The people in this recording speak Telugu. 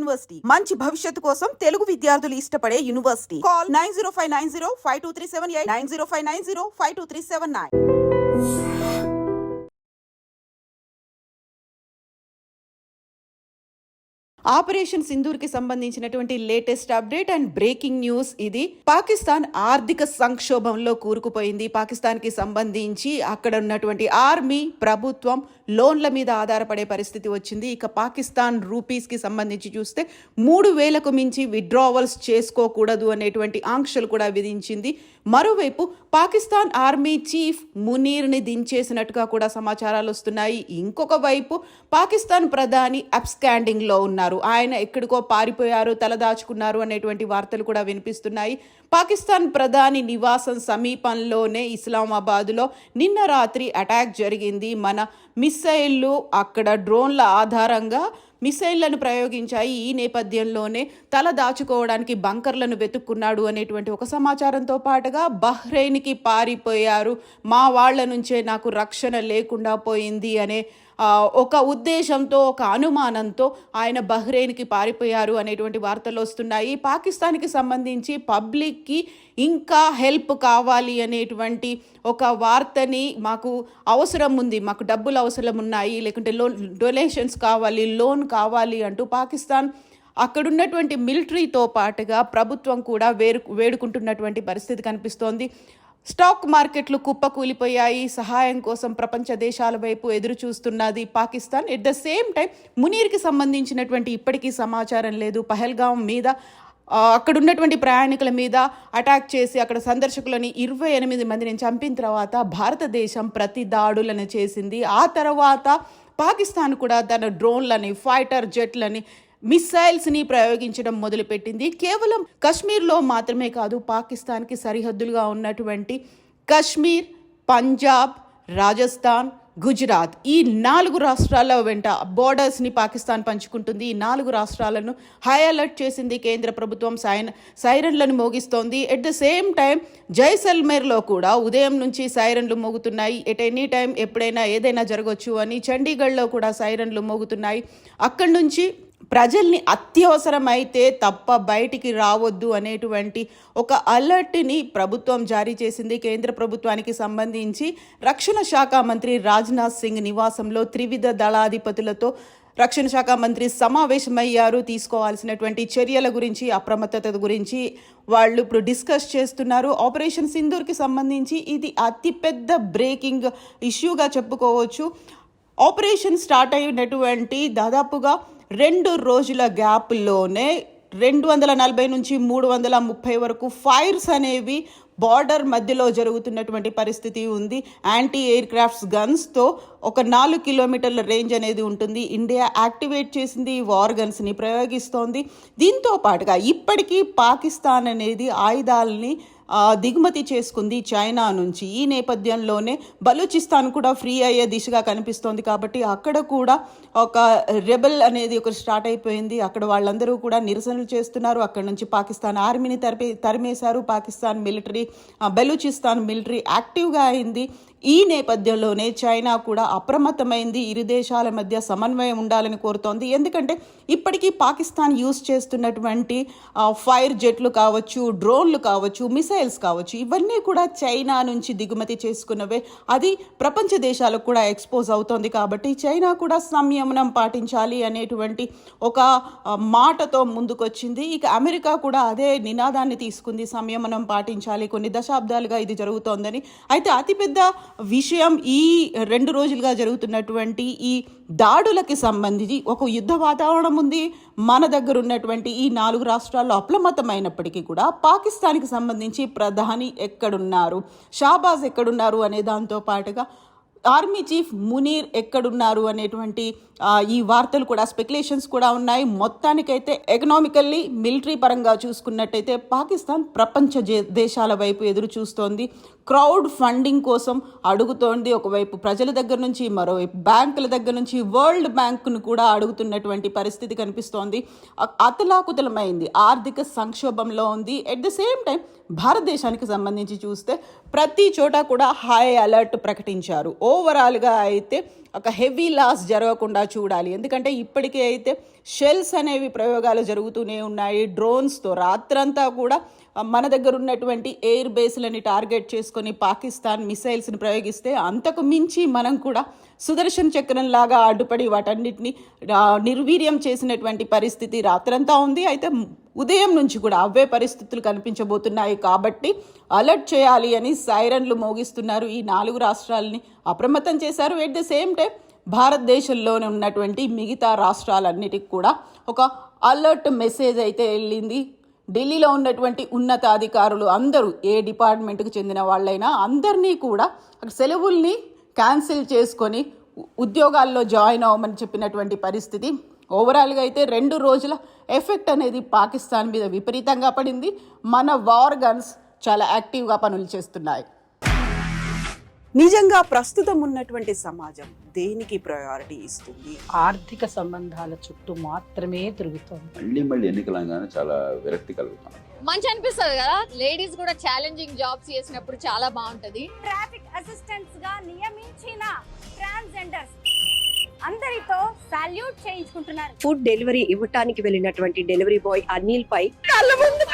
యూనివర్సిటీ మంచి భవిష్యత్తు కోసం తెలుగు విద్యార్థులు ఇష్టపడే యూనివర్సిటీ. కాల్ 9059052378 9059052379. ఆపరేషన్ సింధూర్కి సంబంధించినటువంటి latest update and breaking news ఇది. పాకిస్తాన్ ఆర్థిక సంక్షోభంలో కూరుకుపోయింది. పాకిస్తాన్కి సంబంధించి అక్కడ ఉన్నటువంటి ఆర్మీ, ప్రభుత్వం లోన్ల మీద ఆధారపడే పరిస్థితి వచ్చింది. ఇక పాకిస్తాన్ రూపీస్కి సంబంధించి చూస్తే 3,000కు మించి విత్డ్రావల్స్ చేసుకోకూడదు అనేటువంటి ఆంక్షలు కూడా విధించింది. మరోవైపు పాకిస్తాన్ ఆర్మీ చీఫ్ మునీర్ని దించేసినట్టుగా కూడా సమాచారాలు వస్తున్నాయి. ఇంకొక వైపు పాకిస్తాన్ ప్రధాని అబ్స్కాండింగ్లో ఉన్నారు. ఆయన ఎక్కడికో పారిపోయారు, తలదాచుకున్నారు అనేటువంటి వార్తలు కూడా వినిపిస్తున్నాయి. పాకిస్తాన్ ప్రధాని నివాసం సమీపంలోనే ఇస్లామాబాద్లో నిన్న రాత్రి అటాక్ జరిగింది. మన మిస్సైళ్ళు అక్కడ డ్రోన్ల ఆధారంగా మిసైళ్లను ప్రయోగించాయి. ఈ నేపథ్యంలోనే తల దాచుకోవడానికి బంకర్లను వెతుక్కున్నాడు అనేటువంటి ఒక సమాచారంతో పాటుగా బహ్రెయిన్కి పారిపోయారు, మా వాళ్ల నుంచే నాకు రక్షణ లేకుండా పోయింది అనే ఒక ఉద్దేశంతో, ఒక అనుమానంతో ఆయన బహ్రెయిన్కి పారిపోయారు అనేటువంటి వార్తలు వస్తున్నాయి. పాకిస్తాన్కి సంబంధించి పబ్లిక్కి ఇంకా హెల్ప్ కావాలి అనేటువంటి ఒక వార్తని, మాకు అవసరం ఉంది, మాకు డబ్బులు అవసరం ఉన్నాయి, లేకుంటే డొనేషన్స్ కావాలి, లోన్ కావాలి అంటూ పాకిస్తాన్ అక్కడున్నటువంటి మిలిటరీతో పాటుగా ప్రభుత్వం కూడా వేడుకుంటున్నటువంటి పరిస్థితి కనిపిస్తోంది. స్టాక్ మార్కెట్లు కుప్పకూలిపోయాయి. సహాయం కోసం ప్రపంచ దేశాల వైపు ఎదురు చూస్తున్నది Pakistan. At the same time మునీర్కి సంబంధించినటువంటి ఇప్పటికీ సమాచారం లేదు. పహల్గాం మీద అక్కడ ఉన్నటువంటి ప్రయాణికుల మీద అటాక్ చేసి అక్కడ సందర్శకులని 28 మందిని చంపిన తర్వాత భారతదేశం ప్రతి దాడులను చేసింది. ఆ తర్వాత పాకిస్తాన్ కూడా తన డ్రోన్లని, ఫైటర్ జెట్లని, మిసైల్స్ని ప్రయోగించడం మొదలుపెట్టింది. కేవలం కశ్మీర్లో మాత్రమే కాదు, పాకిస్తాన్కి సరిహద్దులుగా ఉన్నటువంటి కశ్మీర్, పంజాబ్, రాజస్థాన్, గుజరాత్, ఈ 4 రాష్ట్రాల వెంట బోర్డర్స్ని పాకిస్తాన్ పంచుకుంటుంది. ఈ 4 రాష్ట్రాలను హై అలర్ట్ చేసింది కేంద్ర ప్రభుత్వం. సైరన్లను మోగిస్తోంది. ఎట్ ద సేమ్ టైం జైసల్మేర్లో కూడా ఉదయం నుంచి సైరన్లు మోగుతున్నాయి. ఎట్ ఎనీ టైం ఎప్పుడైనా ఏదైనా జరగవచ్చు అని. చండీగఢ్లో కూడా సైరన్లు మోగుతున్నాయి. అక్కడి నుంచి ప్రజల్ని అత్యవసరమైతే తప్ప బయటికి రావద్దు అనేటువంటి ఒక అలర్ట్ని ప్రభుత్వం జారీ చేసింది. కేంద్ర ప్రభుత్వానికి సంబంధించి రక్షణ శాఖ మంత్రి రాజ్నాథ్ సింగ్ నివాసంలో త్రివిధ దళాధిపతులతో రక్షణ శాఖ మంత్రి సమావేశమయ్యారు. తీసుకోవాల్సినటువంటి చర్యల గురించి, అప్రమత్తత గురించి వాళ్ళు ఇప్పుడు డిస్కస్ చేస్తున్నారు. ఆపరేషన్ సింధూర్కి సంబంధించి ఇది అతిపెద్ద బ్రేకింగ్ ఇష్యూగా చెప్పుకోవచ్చు. ఆపరేషన్ స్టార్ట్ అయినటువంటి దాదాపుగా 2 రోజుల గ్యాప్లోనే 240 నుంచి 330 వరకు ఫైర్స్ అనేవి బార్డర్ మధ్యలో జరుగుతున్నటువంటి పరిస్థితి ఉంది. యాంటీ ఎయిర్ క్రాఫ్ట్స్ గన్స్తో ఒక 4 కిలోమీటర్ల రేంజ్ అనేది ఉంటుంది. ఇండియా యాక్టివేట్ చేసింది, వార్ గన్స్ని ప్రయోగిస్తోంది. దీంతో పాటుగా ఇప్పటికీ పాకిస్తాన్ అనేది ఆయుధాలని దిగుమతి చేసుకుంది చైనా నుంచి. ఈ నేపథ్యంలోనే బలూచిస్తాన్ కూడా ఫ్రీ అయ్యే దిశగా కనిపిస్తోంది. కాబట్టి అక్కడ కూడా ఒక రెబెల్ అనేది ఒక స్టార్ట్ అయిపోయింది. అక్కడ వాళ్ళందరూ కూడా నిరసనలు చేస్తున్నారు. అక్కడ నుంచి పాకిస్తాన్ ఆర్మీని తరిమేశారు. పాకిస్తాన్ మిలిటరీ, బలూచిస్తాన్ మిలిటరీ యాక్టివ్గా అయింది. ఈ నేపథ్యంలోనే చైనా కూడా అప్రమత్తమైంది. ఇరు దేశాల మధ్య సమన్వయం ఉండాలని కోరుతోంది. ఎందుకంటే ఇప్పటికీ పాకిస్తాన్ యూజ్ చేస్తున్నటువంటి ఫైర్ జెట్లు కావచ్చు, డ్రోన్లు కావచ్చు, మిసైల్స్ కావచ్చు, ఇవన్నీ కూడా చైనా నుంచి దిగుమతి చేసుకున్నవే. అది ప్రపంచ దేశాలకు కూడా ఎక్స్పోజ్ అవుతోంది. కాబట్టి చైనా కూడా సంయమనం పాటించాలి అనేటువంటి ఒక మాటతో ముందుకొచ్చింది. ఇక అమెరికా కూడా అదే నినాదాన్ని తీసుకుంది, సంయమనం పాటించాలి. కొన్ని దశాబ్దాలుగా ఇది జరుగుతోందని. అయితే అతిపెద్ద విషయం ఈ 2 రోజులుగా జరుగుతున్నటువంటి ఈ దాడులకి సంబంధించి ఒక యుద్ధ వాతావరణం ఉంది. మన దగ్గర ఉన్నటువంటి ఈ 4 రాష్ట్రాల్లో అప్రమత్తమైనప్పటికీ కూడా పాకిస్తాన్కి సంబంధించి ప్రధాని ఎక్కడున్నారు, షాబాజ్ ఎక్కడున్నారు అనే దాంతో పాటుగా ఆర్మీ చీఫ్ మునీర్ ఎక్కడున్నారు అనేటువంటి ఈ వార్తలు కూడా, స్పెక్యులేషన్స్ కూడా ఉన్నాయి. మొత్తానికైతే ఎకనామికల్లీ, మిలిటరీ పరంగా చూసుకున్నట్టయితే పాకిస్తాన్ ప్రపంచ దేశాల వైపు ఎదురు చూస్తోంది. క్రౌడ్ ఫండింగ్ కోసం అడుగుతోంది. ఒకవైపు ప్రజల దగ్గర నుంచి, మరోవైపు బ్యాంకుల దగ్గర నుంచి, వరల్డ్ బ్యాంకును కూడా అడుగుతున్నటువంటి పరిస్థితి కనిపిస్తోంది. అతలాకుతలమైంది, ఆర్థిక సంక్షోభంలో ఉంది. ఎట్ ద సేమ్ టైం భారతదేశానికి సంబంధించి చూస్తే ప్రతి చోట కూడా హై అలర్ట్ ప్రకటించారు. ఓవరాల్గా అయితే ఒక హెవీ లాస్ జరగకుండా చూడాలి. ఎందుకంటే ఇప్పటికే అయితే షెల్స్ అనేవి ప్రయోగాలు జరుగుతూనే ఉన్నాయి. డ్రోన్స్తో రాత్రంతా కూడా మన దగ్గర ఉన్నటువంటి ఎయిర్ బేస్లని టార్గెట్ చేసుకొని పాకిస్తాన్ మిసైల్స్ని ప్రయోగిస్తే అంతకు మించి మనం కూడా సుదర్శన్ చక్రం లాగా అడ్డుపడి వాటన్నిటిని నిర్వీర్యం చేసినటువంటి పరిస్థితి రాత్రంతా ఉంది. అయితే ఉదయం నుంచి కూడా అవే పరిస్థితులు కనిపించబోతున్నాయి. కాబట్టి అలర్ట్ చేయాలి అని సైరన్లు మోగిస్తున్నారు. ఈ 4 రాష్ట్రాలని అప్రమత్తం చేశారు. ఎట్ ద సేమ్ టైం భారతదేశంలోనే ఉన్నటువంటి మిగతా రాష్ట్రాలన్నిటికి కూడా ఒక అలర్ట్ మెసేజ్ అయితే వెళ్ళింది. ఢిల్లీలో ఉన్నటువంటి ఉన్నతాధికారులు అందరూ ఏ డిపార్ట్మెంట్కి చెందిన వాళ్ళైనా అందరినీ కూడా సెలవుల్ని క్యాన్సిల్ చేసుకొని ఉద్యోగాల్లో జాయిన్ అవ్వమని చెప్పినటువంటి పరిస్థితి. ఓవరాల్గా అయితే 2 రోజుల ఎఫెక్ట్ అనేది పాకిస్తాన్ మీద విపరీతంగా పడింది. మన వార్ గన్స్ చాలా యాక్టివ్గా పనులు చేస్తున్నాయి. నిజంగా ప్రస్తుతం ఉన్నటువంటి సమాజం దేనికి ప్రయారిటీ ఇస్తుంది? ఆర్థిక సంబంధాల చుట్టూ మాత్రమే తిరుగుతుంది. మళ్ళీ ఎన్నికలంగానే చాలా విరక్తి కలుగుతాం. మంచి అనిపిస్తుంది కదా, లేడీస్ కూడా ఛాలెంజింగ్ జాబ్స్ చేసినప్పుడు చాలా బాగుంటది. ట్రాఫిక్ అసిస్టెంట్స్ గా నియమించిన ట్రాన్స్జెండర్స్ అందరితో సాల్యూట్ చేయించుకుంటున్నారు. ఫుడ్ డెలివరీ ఇవ్వటానికి వెళ్ళినటువంటి డెలివరీ బాయ్ అనిల్ పై కళ్ళ ముందు